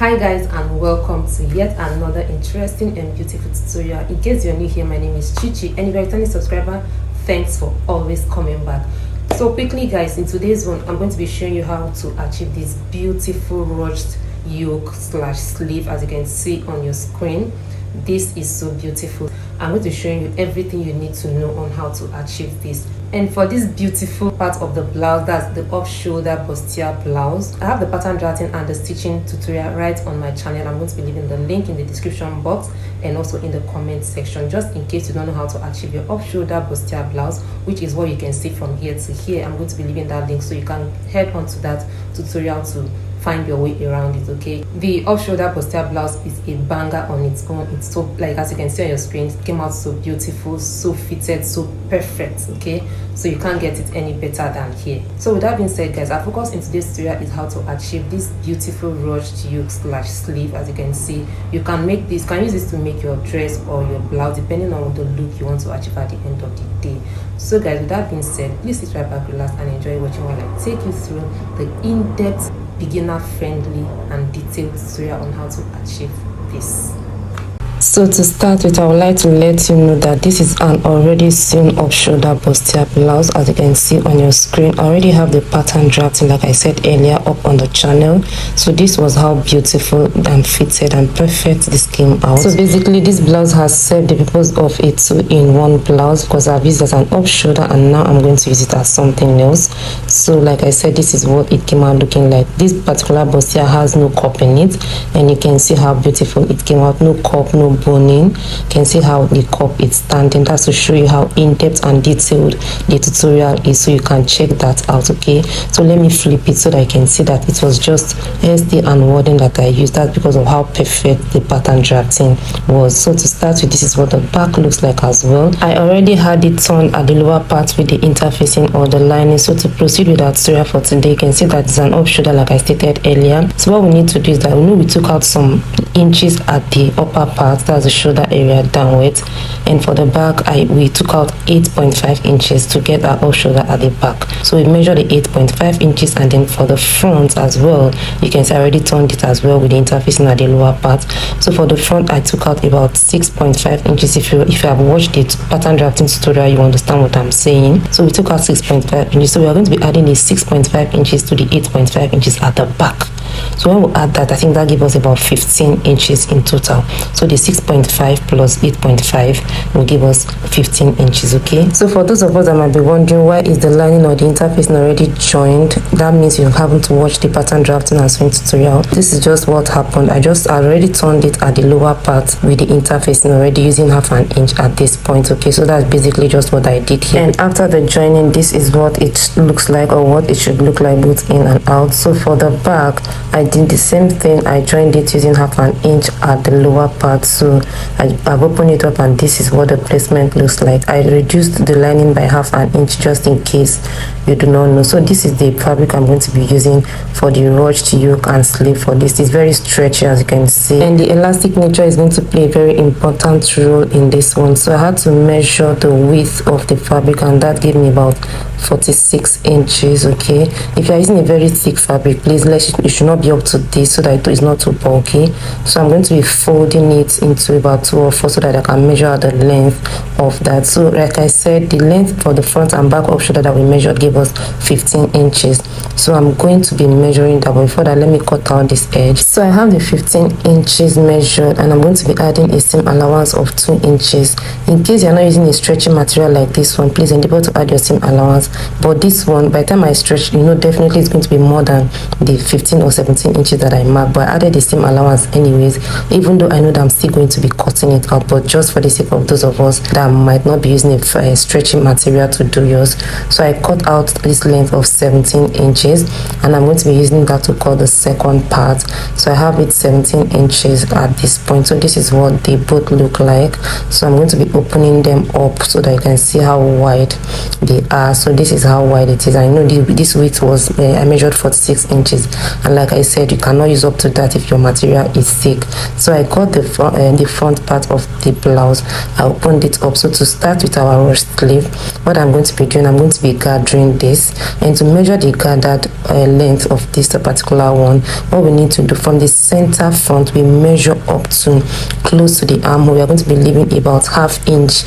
Hi guys, and welcome to yet another interesting and beautiful tutorial. In case you're new here, my name is Chichi, and if you're a returning subscriber, thanks for always coming back. So quickly guys, in today's one I'm going to be showing you how to achieve this beautiful ruched yoke slash sleeve. As you can see on your screen, this is so beautiful. I'm going to show you everything you need to know on how to achieve this. And for this beautiful part of the blouse, that's the off-shoulder bustier blouse, I have the pattern drafting and the stitching tutorial right on my channel. I'm going to be leaving the link in the description box and also in the comment section, just in case you don't know how to achieve your off-shoulder bustier blouse, which is what you can see from here to here. I'm going to be leaving that link so you can head on to that tutorial to find your way around it. Okay, the off-shoulder bustier blouse is a banger on its own. It's so, like, as you can see on your screen, it came out so beautiful, so fitted, so perfect. Okay, so you can't get it any better than here. So with that being said guys, our focus in today's tutorial is how to achieve this beautiful ruched yoke slash sleeve. As you can see, you can make this, can use this to make your dress or your blouse depending on the look you want to achieve at the end of the day. So guys, with that being said, please sit right back, relax, and enjoy watching while I take you through the in-depth, beginner friendly and detailed tutorial on how to achieve this. So to start with, I would like to let you know that this is an already sewn off shoulder bustier blouse. As you can see on your screen, I already have the pattern drafting, like I said earlier, up on the channel. So this was how beautiful and fitted and perfect this came out. So basically this blouse has served the purpose of a two-in-one blouse, because I've used it as an off shoulder and now I'm going to use it as something else. So like I said, this is what it came out looking like. This particular bustier has no cup in it, and you can see how beautiful it came out. No cup, no boning. You can see how the cup is standing. That's to show you how in-depth and detailed the tutorial is, so you can check that out. Okay, so let me flip it so that I can see that it was just SD and wording that I used. That's because of how perfect the pattern drafting was. So to start with, this is what the back looks like as well. I already had it torn at the lower part with the interfacing or the lining. So to proceed with that tutorial for today, you can see that it's an off shoulder like I stated earlier. So what we need to do is that we took out some inches at the upper part, that's the shoulder area downwards, and for the back we took out 8.5 inches to get our off shoulder at the back. So we measured the 8.5 inches, and then for the front as well, you can see I already turned it as well with the interfacing at the lower part. So for the front I took out about 6.5 inches. If you have watched the pattern drafting tutorial, you understand what I'm saying. So we took out 6.5 inches, so we are going to be adding the 6.5 inches to the 8.5 inches at the back. So when we add that, I think that gives us about 15 inches in total. So the 6.5 plus 8.5 will give us 15 inches. Okay, so for those of us that might be wondering why is the lining or the interfacing already joined, that means you haven't watched the pattern drafting and sewing tutorial. This is just what happened. I already turned it at the lower part with the interfacing already, using half an inch at this point. Okay, so that's basically just what I did here. And after the joining, this is what it looks like, or what it should look like both in and out. So for the back, I did the same thing. I joined it using half an inch at the lower part. So I've opened it up, and this is what the placement looks like. I reduced the lining by half an inch just in case you do not know. So this is the fabric I'm going to be using for the ruched yoke and sleeve for this. It's very stretchy, as you can see, and the elastic nature is going to play a very important role in this one. So I had to measure the width of the fabric, and that gave me about 46 inches. Okay, if you're using a very thick fabric, please you should not be up to this, so that it's not too bulky. So I'm going to be folding it into about 2 or 4 so that I can measure out the length of that. So like I said, the length for the front and back off shoulder that we measured gave us 15 inches. So I'm going to be measuring that, but before that, let me cut out this edge. So I have the 15 inches measured, and I'm going to be adding a seam allowance of 2 inches. In case you're not using a stretchy material like this one, please endeavor to add your seam allowance. But this one, by the time I stretch, definitely it's going to be more than the 15 or 17 inches that I marked. But I added the seam allowance anyways, even though I know that I'm still going to be cutting it out, but just for the sake of those of us that might not be using a stretchy material to do yours. So I cut out this length of 17 inches, and I'm going to be using that to cut the second part. So I have it 17 inches at this point. So this is what they both look like. So I'm going to be opening them up so that you can see how wide they are. So this is how wide it is. I know this width was I measured 46 inches, and like I said, you cannot use up to that if your material is thick. So I cut the front part of the blouse. I opened it up. So to start with our ruched sleeve, what I'm going to be doing, I'm going to be gathering stitching this. And to measure the gathered length of this particular one, what we need to do, from the center front we measure up to close to the armhole. We are going to be leaving about ½ inch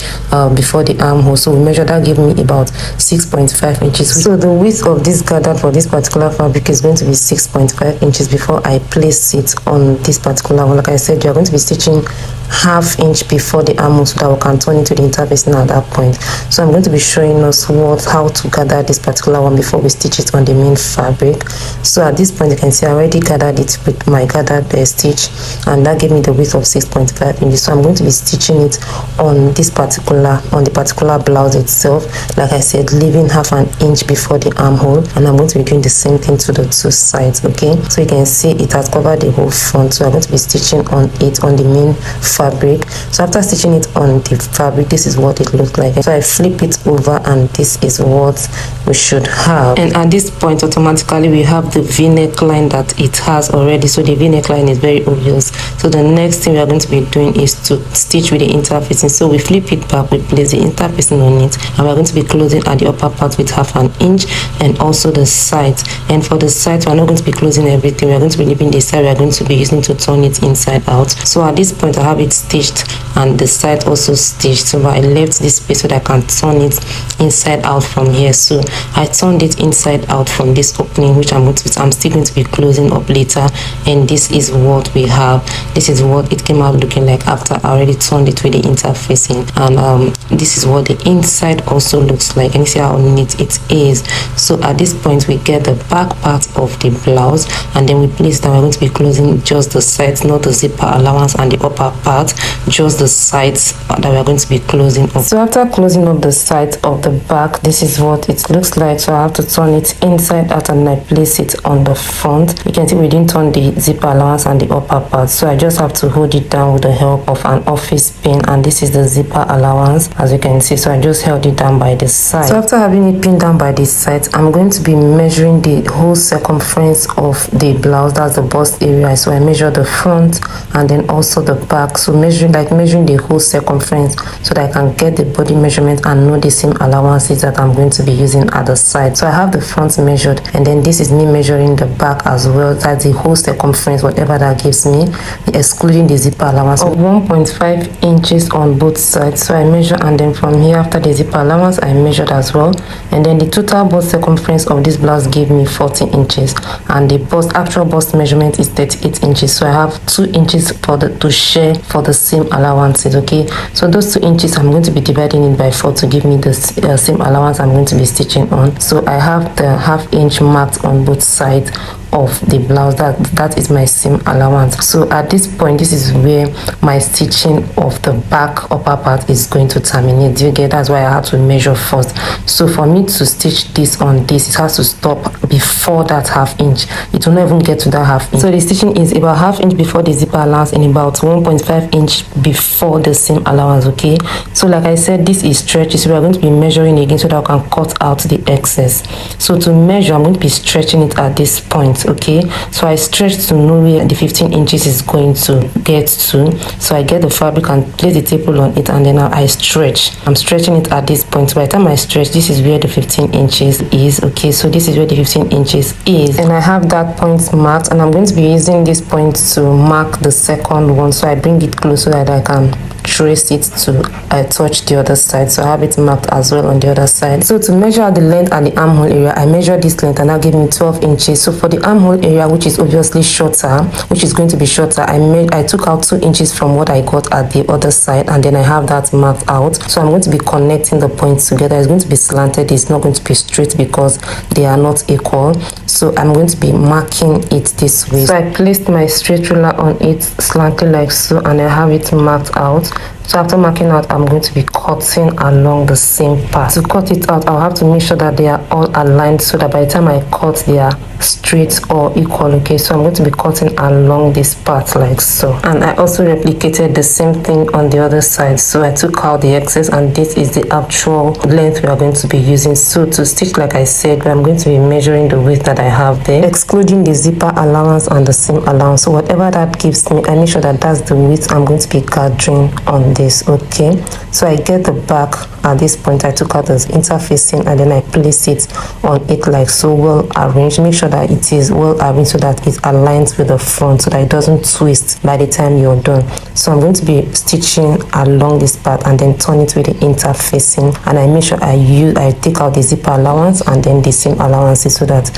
before the armhole, so we measure that, give me about 6.5 inches. So the width of this gathered for this particular fabric is going to be 6.5 inches before I place it on this particular one. Like I said, you are going to be stitching ½ inch before the armhole so that we can turn into the interfacing at that point. So I'm going to be showing us how to gather this particular one before we stitch it on the main fabric. So at this point you can see I already gathered it with my gathered stitch, and that gave me the width of 6.5 inches. So I'm going to be stitching it on the particular blouse itself, like I said, leaving ½ inch before the armhole, and I'm going to be doing the same thing to the two sides. Okay, so you can see it has covered the whole front, so I'm going to be stitching on it on the main fabric. So after stitching it on the fabric, this is what it looks like. So I flip it over and this is what we should have. And at this point automatically we have the V-neckline that it has already, so the V-neckline is very obvious. So the next thing we are going to be doing is to stitch with the interfacing. So we flip it back, we place the interfacing on it, and we're going to be closing at the upper part with ½ inch and also the sides. And for the sides we're not going to be closing everything, we're going to be leaving the side we are going to be using to turn it inside out. So at this point I have it stitched and the side also stitched, so I left this space so that I can turn it inside out from here. So I turned it inside out from this opening, which I'm still going to be closing up later, and this is what we have. This is what it came out looking like after I already turned it with the interfacing, and this is what the inside also looks like, and you see how neat it is. So at this point we get the back part of the blouse, and then we place down. We're going to be closing just the sides, not the zipper allowance and the upper part, just the sides that we're going to be closing up. So after closing up the sides of the back, this is what it looks like. So I have to turn it inside out and I place it on the front. You can see we didn't turn the zipper allowance and the upper part, so I just have to hold it down with the help of an office pin, and this is the zipper allowance, as you can see. So I just held it down by the side. So after having it pinned down by the side, I'm going to be measuring the whole circumference of the blouse, that's the bust area. So I measure the front and then also the back, so measuring the whole circumference so that I can get the body measurement and know the same allowances that I'm going to be using at the side. So I have the front measured, and then this is me measuring the back as well. That's the whole circumference, whatever that gives me, excluding the zipper allowance of 1.5 inches on both sides. So I measure, and then from here after the zipper allowance I measured as well, and then the total bust circumference of this blouse gave me 40 inches, and the actual bust measurement is 38 inches. So I have 2 inches to share for the same allowances. Okay, so those 2 inches I'm going to be dividing it by 4 to give me the same allowance I'm going to be stitching on. So I have the ½ inch marked on both sides of the blouse. That is my seam allowance. So at this point, this is where my stitching of the back upper part is going to terminate. Do you get? That's why I have to measure first. So for me to stitch this on this, it has to stop before that ½ inch. It will not even get to that ½ inch. So the stitching is about ½ inch before the zipper allowance and about 1.5 inch before the seam allowance. Okay, so like I said, this is stretchy, so we are going to be measuring again so that I can cut out the excess. So to measure, I'm going to be stretching it at this point. Okay, so I stretch to know where the 15 inches is going to get to. So I get the fabric and place the staple on it, and then I stretch. I'm stretching it at this point. So by the time I stretch, this is where the 15 inches is. Okay, so this is where the 15 inches is, and I have that point marked, and I'm going to be using this point to mark the second one. So I bring it close so that I can trace it to touch the other side. So I have it marked as well on the other side. So to measure the length at the armhole area, I measure this length and that gave me 12 inches. So for the armhole area, which is obviously shorter, which is going to be shorter, I took out 2 inches from what I got at the other side, and then I have that marked out. So I'm going to be connecting the points together. It's going to be slanted, it's not going to be straight because they are not equal. So I'm going to be marking it this way. So I placed my straight ruler on it slanted like so, and I have it marked out. So after marking out, I'm going to be cutting along the same path. To cut it out, I'll have to make sure that they are all aligned so that by the time I cut, they are straight or equal. Okay, so I'm going to be cutting along this path like so. And I also replicated the same thing on the other side. So I took out the excess, and this is the actual length we are going to be using. So to stitch, like I said, I'm going to be measuring the width that I have there, excluding the zipper allowance and the seam allowance. So whatever that gives me, I make sure that that's the width I'm going to be gathering on this. Okay, so I get the back at this point I took out the interfacing and then I place it on it like so, well arranged. Make sure that it is well arranged so that it aligns with the front, so that it doesn't twist by the time you're done. So I'm going to be stitching along this part and then turn it with the interfacing, and I make sure I take out the zipper allowance and then the seam allowances so that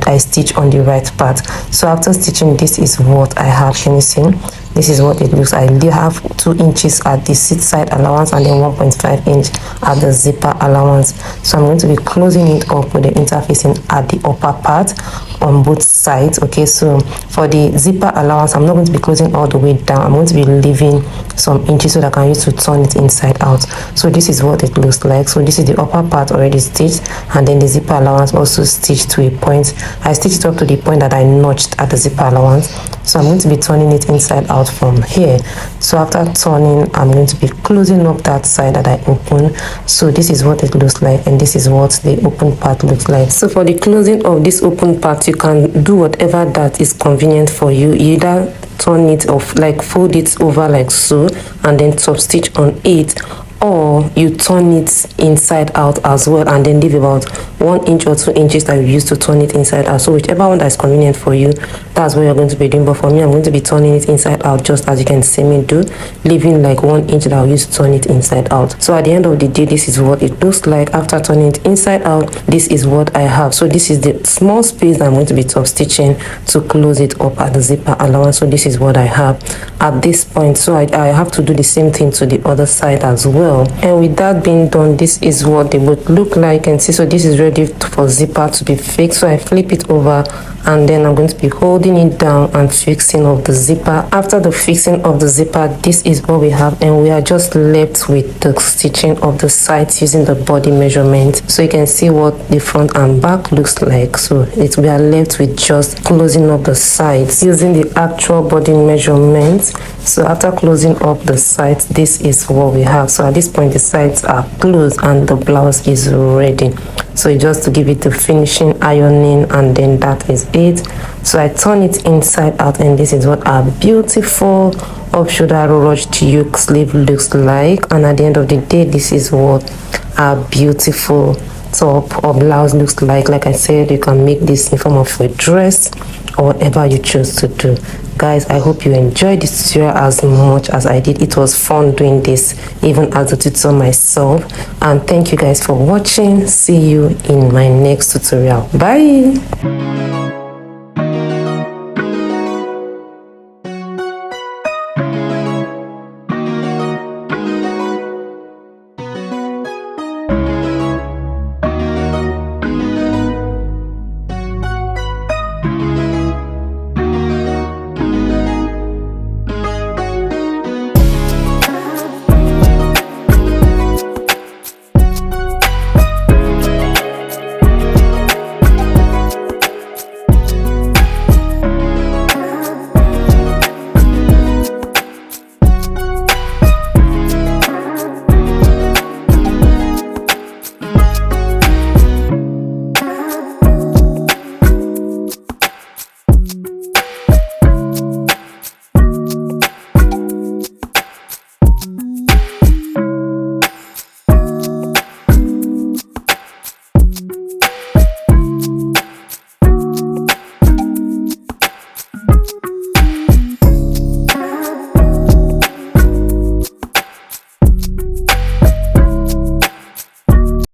I stitch on the right part. So after stitching, this is what I have. Can you see? This is what it looks. I have 2 inches at the sit side allowance and then 1.5 inch at the zipper allowance. So I'm going to be closing it up with the interfacing at the upper part on both sides. Okay, so for the zipper allowance, I'm not going to be closing all the way down. I'm going to be leaving some inches so that I can use to turn it inside out. So this is what it looks like. So this is the upper part already stitched, and then the zipper allowance also stitched to a point. I stitched it up to the point that I notched at the zipper allowance. So I'm going to be turning it inside out from here. So after turning, I'm going to be closing up that side that I opened. So this is what it looks like, and this is what the open part looks like. So for the closing of this open part, you can do whatever that is convenient for you. Either turn it off, like fold it over like so, and then top stitch on it, or you turn it inside out as well and then leave about 1 inch or 2 inches that you use to turn it inside out. So whichever one that is convenient for you, that's what you're going to be doing. But for me, I'm going to be turning it inside out, just as you can see me do, leaving like 1 inch that I'll use to turn it inside out. So at the end of the day, this is what it looks like. After turning it inside out, this is what I have. So this is the small space that I'm going to be top stitching to close it up at the zipper allowance. So this is what I have at this point. So I have to do the same thing to the other side as well. And with that being done, this is what they would look like. And see, so this is ready for zipper to be fixed. So I flip it over, and then I'm going to be holding it down and fixing of the zipper. After the fixing of the zipper, this is what we have, and we are just left with the stitching of the sides using the body measurement. So you can see what the front and back looks like. So we are left with just closing up the sides using the actual body measurement. So after closing up the sides, this is what we have. So at this point, the sides are closed and the blouse is ready. So just to give it the finishing ironing, and then that is it. So I turn it inside out, and this is what our beautiful off-shoulder ruched yoke sleeve looks like. And at the end of the day, this is what our beautiful top or blouse looks like. Like I said, you can make this in form of a dress or whatever you choose to do. Guys, I hope you enjoyed this tutorial as much as I did. It was fun doing this, even as a tutor myself. And thank you guys for watching. See you in my next tutorial. Bye.